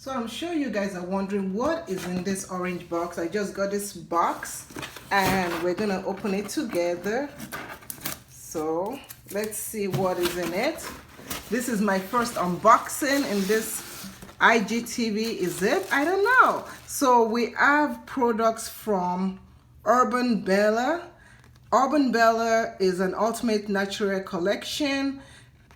So I'm sure you guys are wondering what is in this orange box. I just got this box and we're gonna open it together. So let's see what is in it. This is my first unboxing in this IGTV. Is it? I don't know. So we have products from Urbanbella. Urbanbella is an ultimate natural collection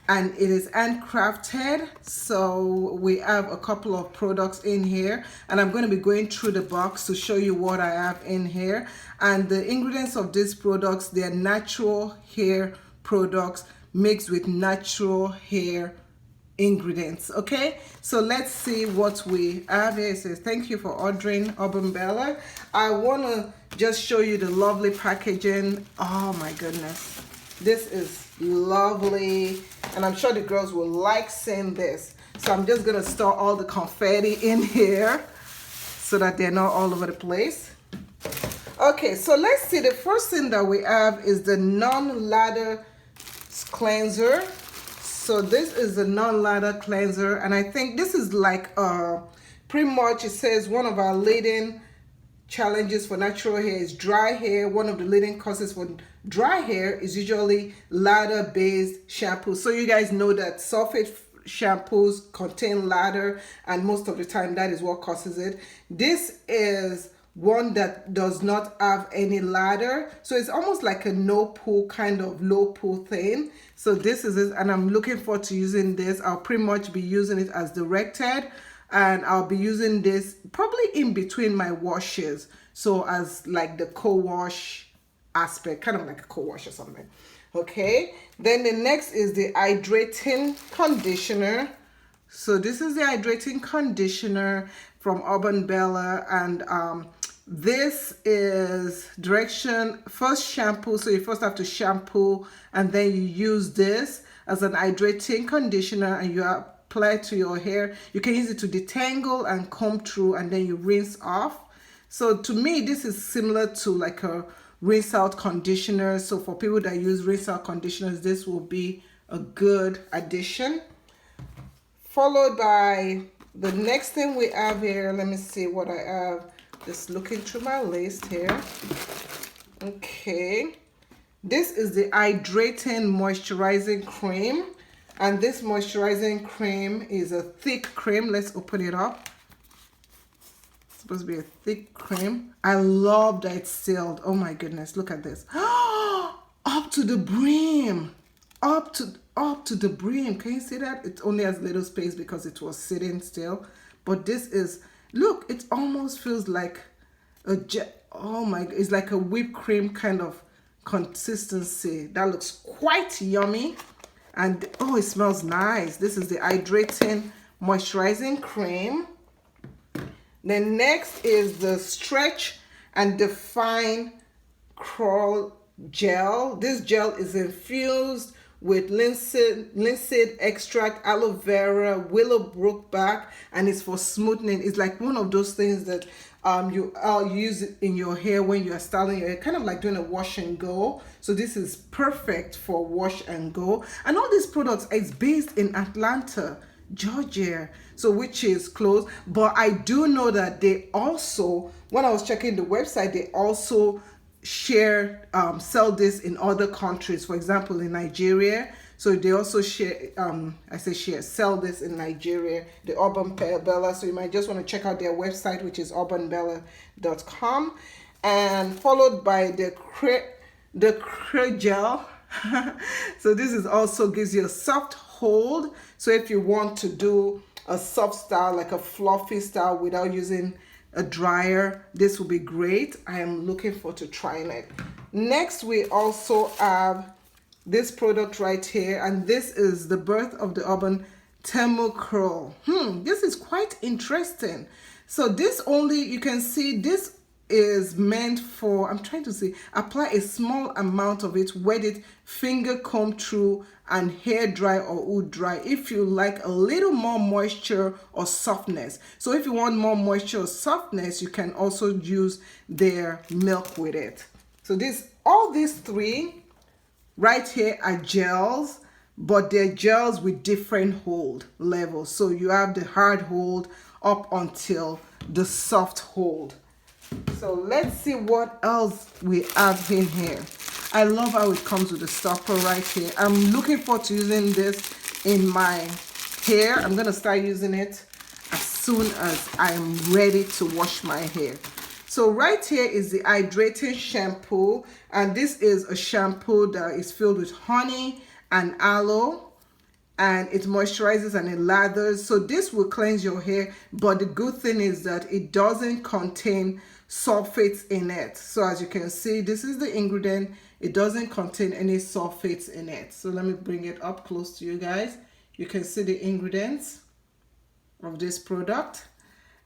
and it is handcrafted. So we have a couple of products in here and I'm going to be going through the box to show you what I have in here. And the ingredients of these products, they are natural hair products mixed with natural hair ingredients. Okay, so let's see what we have here. It says thank you for ordering Urbanbella. I want to just show you the lovely packaging. Oh my goodness, this is lovely and I'm sure the girls will like seeing this. So I'm just gonna store all the confetti in here so that they're not all over the place. Okay, so let's see. The first thing that we have is the non-lather cleanser. So this is a non-lather cleanser and I think this is like pretty much, it says one of our leading challenges for natural hair is dry hair. One of the leading causes for dry hair is usually lather based shampoo. So you guys know that sulfate shampoos contain lather and most of the time that is what causes it. This is one that does not have any lather, so it's almost like a no pull kind of low pull thing. So this is it and I'm looking forward to using this. I'll pretty much be using it as directed and I'll be using this probably in between my washes, so as like the co-wash aspect, kind of like a co-wash or something. Okay, then the next is the hydrating conditioner. So this is the hydrating conditioner from Urbanbella and this is direction first shampoo. So you first have to shampoo and then you use this as an hydrating conditioner and you apply it to your hair. You can use it to detangle and comb through and then you rinse off. So to me this is similar to like a rinse out conditioner. So for people that use rinse out conditioners, this will be a good addition. Followed by the next thing we have here. Let me see what I have. Just looking through my list here. Okay, this is the hydrating moisturizing cream and this moisturizing cream is a thick cream. Let's open it up. It's supposed to be a thick cream. I love that it's sealed. Oh my goodness, look at this. Up to the brim, up to the brim. Can you see that? It only has little space because it was sitting still, but this is, look, it almost feels like a oh my, it's like a whipped cream kind of consistency. That looks quite yummy and oh, it smells nice. This is the hydrating moisturizing cream. Then next is the stretch and define curl gel. This gel is infused with linseed extract, aloe vera, willowbrook bark, and it's for smoothing. It's like one of those things that you use it in your hair when you are styling your hair, kind of like doing a wash and go. So this is perfect for wash and go. And all these products is based in Atlanta, Georgia, so which is close. But I do know that they also, when I was checking the website, they also share sell this in other countries, for example in Nigeria. So they also share sell this in Nigeria, the Urbanbella. So you might just want to check out their website, which is urbanbella.com, and followed by the gel. So this is also gives you a soft hold, so if you want to do a soft style, like a fluffy style without using a dryer, this will be great. I am looking forward to trying it. Next we also have this product right here, and this is the birth of the urban thermal curl. This is quite interesting. So this only, you can see this is meant for, I'm trying to see, apply a small amount of it, wet it, finger comb through, and hair dry or wood dry if you like a little more moisture or softness. So if you want more moisture or softness, you can also use their milk with it. So this, all these three right here are gels but they're gels with different hold levels. So you have the hard hold up until the soft hold. So let's see what else we have in here. I love how it comes with a stopper right here. I'm looking forward to using this in my hair. I'm gonna start using it as soon as I'm ready to wash my hair. So right here is the hydrating shampoo, and this is a shampoo that is filled with honey and aloe, and it moisturizes and it lathers. So this will cleanse your hair, but the good thing is that it doesn't contain sulfates in it. So as you can see, this is the ingredient. It doesn't contain any sulfates in it. So let me bring it up close to you guys. You can see the ingredients of this product,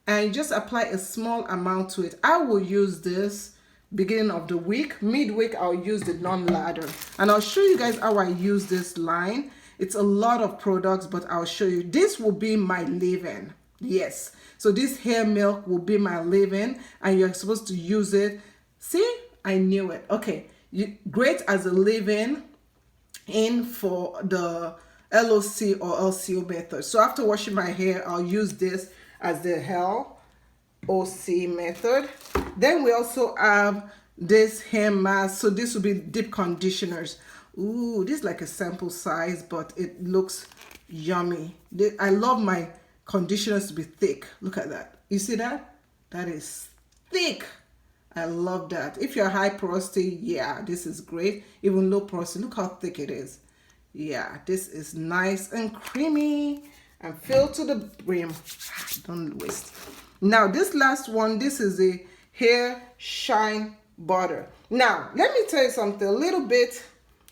and just apply a small amount to it. I will use this beginning of the week. Midweek I'll use the non-lather, and I'll show you guys how I use this line. It's a lot of products, but I'll show you. This will be my leave-in. Yes, so this hair milk will be my leave-in, and you're supposed to use it. See, I knew it. Okay, great as a leave-in for the LOC or LCO method. So after washing my hair, I'll use this as the LOC method. Then we also have this hair mask. So this will be deep conditioners. Ooh, this is like a sample size, but it looks yummy. I love my conditioners to be thick. Look at that. You see that? That is thick. I love that. If you're high porosity, yeah, this is great. Even low porosity, look how thick it is. Yeah, this is nice and creamy and filled to the brim. Don't waste. Now this last one, this is a hair shine butter. Now let me tell you something a little bit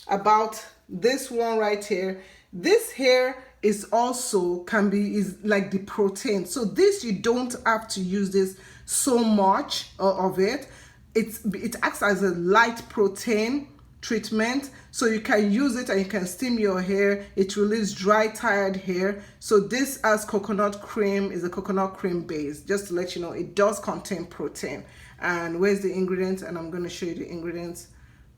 about this one right here. This hair is also is like the protein. So this, you don't have to use this so much of it. It acts as a light protein treatment, so you can use it and you can steam your hair. It releases dry, tired hair. So this has coconut cream, is a coconut cream base. Just to let you know, it does contain protein. And where's the ingredients? And I'm going to show you the ingredients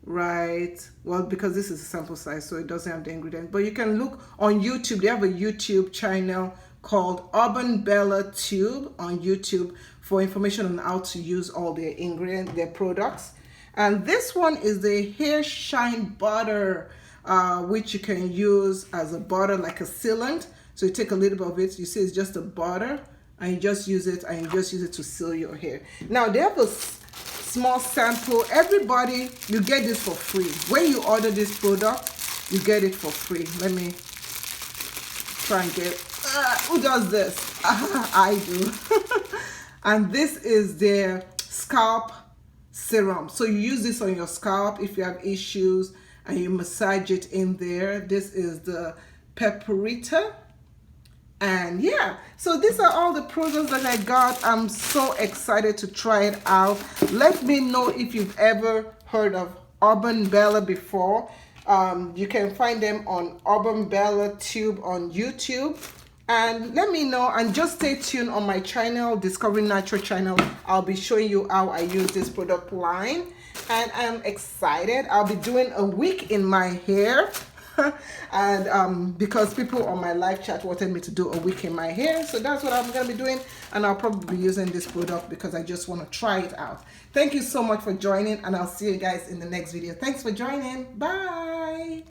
right, well, because this is a sample size, so it doesn't have the ingredient. But you can look on YouTube. They have a YouTube channel called Urbanbella Tube on YouTube for information on how to use all their ingredients, their products. And this one is the hair shine butter, which you can use as a butter, like a sealant. So you take a little bit of it, you see it's just a butter, and you just use it, and you just use it to seal your hair. Now they have a small sample. Everybody, you get this for free. When you order this product, you get it for free. Let me try and get, who does this? I do. And this is their scalp serum. So you use this on your scalp if you have issues, and you massage it in there. This is the Pepperita. And yeah, so these are all the products that I got. I'm so excited to try it out. Let me know if you've ever heard of Urbanbella before. You can find them on Urbanbella Tube on YouTube. And let me know, and just stay tuned on my channel, Discovery Natural channel. I'll be showing you how I use this product line, and I'm excited. I'll be doing a week in my hair. And because people on my live chat wanted me to do a week in my hair, so that's what I'm gonna be doing. And I'll probably be using this product because I just want to try it out. Thank you so much for joining, and I'll see you guys in the next video. Thanks for joining. Bye.